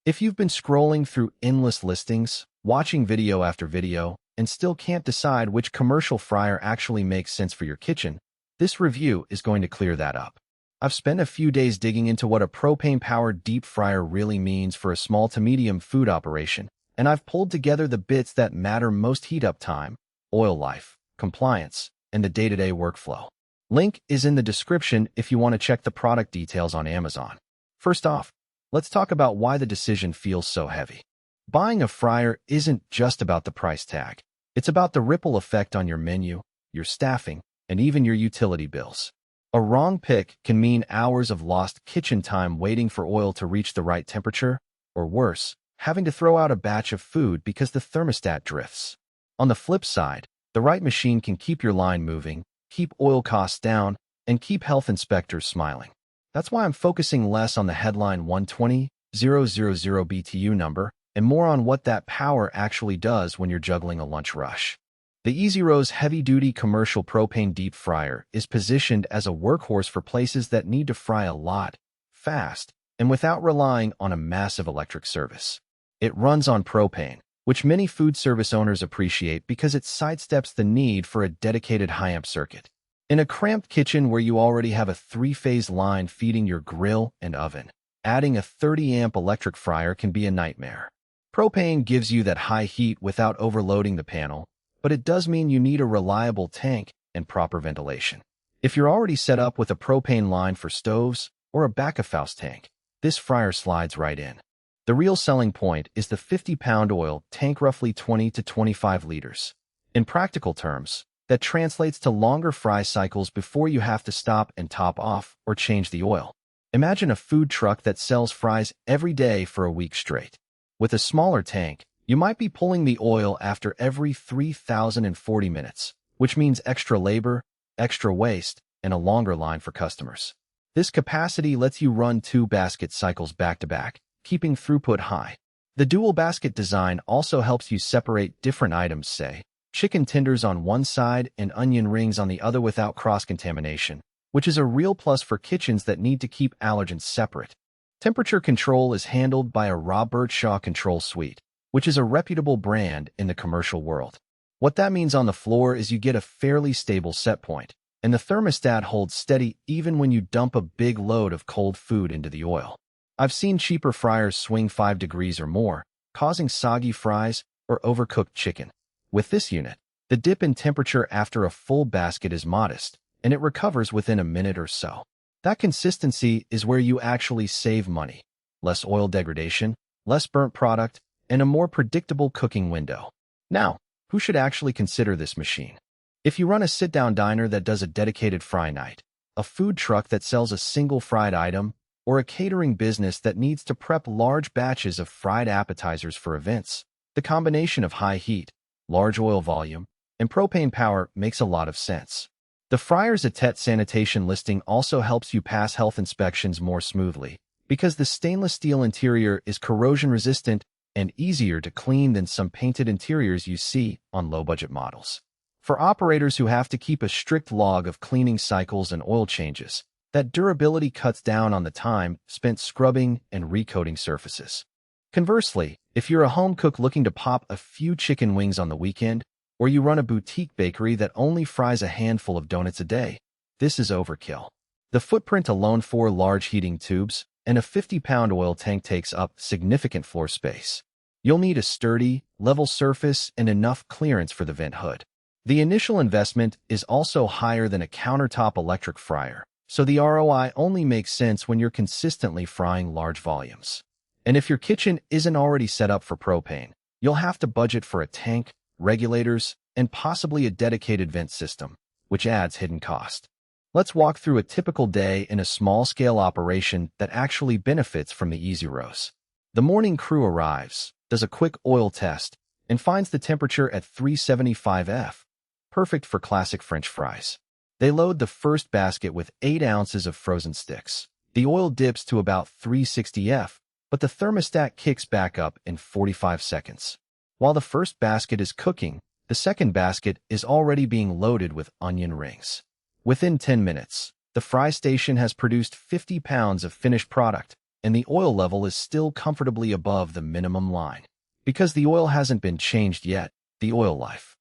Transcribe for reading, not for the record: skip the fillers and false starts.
If you've been scrolling through endless listings, watching video after video, and still can't decide which commercial fryer actually makes sense for your kitchen, this review is going to clear that up. I've spent a few days digging into what a propane-powered deep fryer really means for a small to medium food operation, and I've pulled together the bits that matter most: heat up time, oil life, compliance, and the day-to-day workflow. Link is in the description if you want to check the product details on Amazon. First off, let's talk about why the decision feels so heavy. Buying a fryer isn't just about the price tag. It's about the ripple effect on your menu, your staffing, and even your utility bills. A wrong pick can mean hours of lost kitchen time waiting for oil to reach the right temperature, or worse, having to throw out a batch of food because the thermostat drifts. On the flip side, the right machine can keep your line moving, keep oil costs down, and keep health inspectors smiling. That's why I'm focusing less on the headline 120,000 BTU number and more on what that power actually does when you're juggling a lunch rush. The EASYROSE heavy-duty commercial propane deep fryer is positioned as a workhorse for places that need to fry a lot, fast, and without relying on a massive electric service. It runs on propane, which many food service owners appreciate because it sidesteps the need for a dedicated high-amp circuit. In a cramped kitchen where you already have a 3-phase line feeding your grill and oven, adding a 30-amp electric fryer can be a nightmare. Propane gives you that high heat without overloading the panel, but it does mean you need a reliable tank and proper ventilation. If you're already set up with a propane line for stoves or a back-of-house tank, this fryer slides right in. The real selling point is the 50-pound oil tank, roughly 20 to 25 liters. In practical terms, that translates to longer fry cycles before you have to stop and top off or change the oil. Imagine a food truck that sells fries every day for a week straight. With a smaller tank, you might be pulling the oil after every 3,040 minutes, which means extra labor, extra waste, and a longer line for customers. This capacity lets you run 2 basket cycles back-to-back, keeping throughput high. The dual basket design also helps you separate different items, say, chicken tenders on one side and onion rings on the other without cross-contamination, which is a real plus for kitchens that need to keep allergens separate. Temperature control is handled by a Robertshaw control suite, which is a reputable brand in the commercial world. What that means on the floor is you get a fairly stable set point, and the thermostat holds steady even when you dump a big load of cold food into the oil. I've seen cheaper fryers swing 5 degrees or more, causing soggy fries or overcooked chicken. With this unit, the dip in temperature after a full basket is modest, and it recovers within a minute or so. That consistency is where you actually save money. Less oil degradation, less burnt product, and a more predictable cooking window. Now, who should actually consider this machine? If you run a sit-down diner that does a dedicated fry night, a food truck that sells a single fried item, or a catering business that needs to prep large batches of fried appetizers for events, the combination of high heat, large oil volume, and propane power makes a lot of sense. The fryer's ETL Sanitation Listing also helps you pass health inspections more smoothly, because the stainless steel interior is corrosion-resistant and easier to clean than some painted interiors you see on low-budget models. For operators who have to keep a strict log of cleaning cycles and oil changes, that durability cuts down on the time spent scrubbing and recoating surfaces. Conversely, if you're a home cook looking to pop a few chicken wings on the weekend, or you run a boutique bakery that only fries a handful of donuts a day, this is overkill. The footprint alone, 4 large heating tubes and a 50-pound oil tank, takes up significant floor space. You'll need a sturdy, level surface and enough clearance for the vent hood. The initial investment is also higher than a countertop electric fryer, so the ROI only makes sense when you're consistently frying large volumes. And if your kitchen isn't already set up for propane, you'll have to budget for a tank, regulators, and possibly a dedicated vent system, which adds hidden cost. Let's walk through a typical day in a small-scale operation that actually benefits from the EASYROSE. The morning crew arrives, does a quick oil test, and finds the temperature at 375 F, perfect for classic French fries. They load the first basket with 8 ounces of frozen sticks. The oil dips to about 360 F, but the thermostat kicks back up in 45 seconds. While the first basket is cooking, the second basket is already being loaded with onion rings. Within 10 minutes, the fry station has produced 50 pounds of finished product, and the oil level is still comfortably above the minimum line. Because the oil hasn't been changed yet, the oil life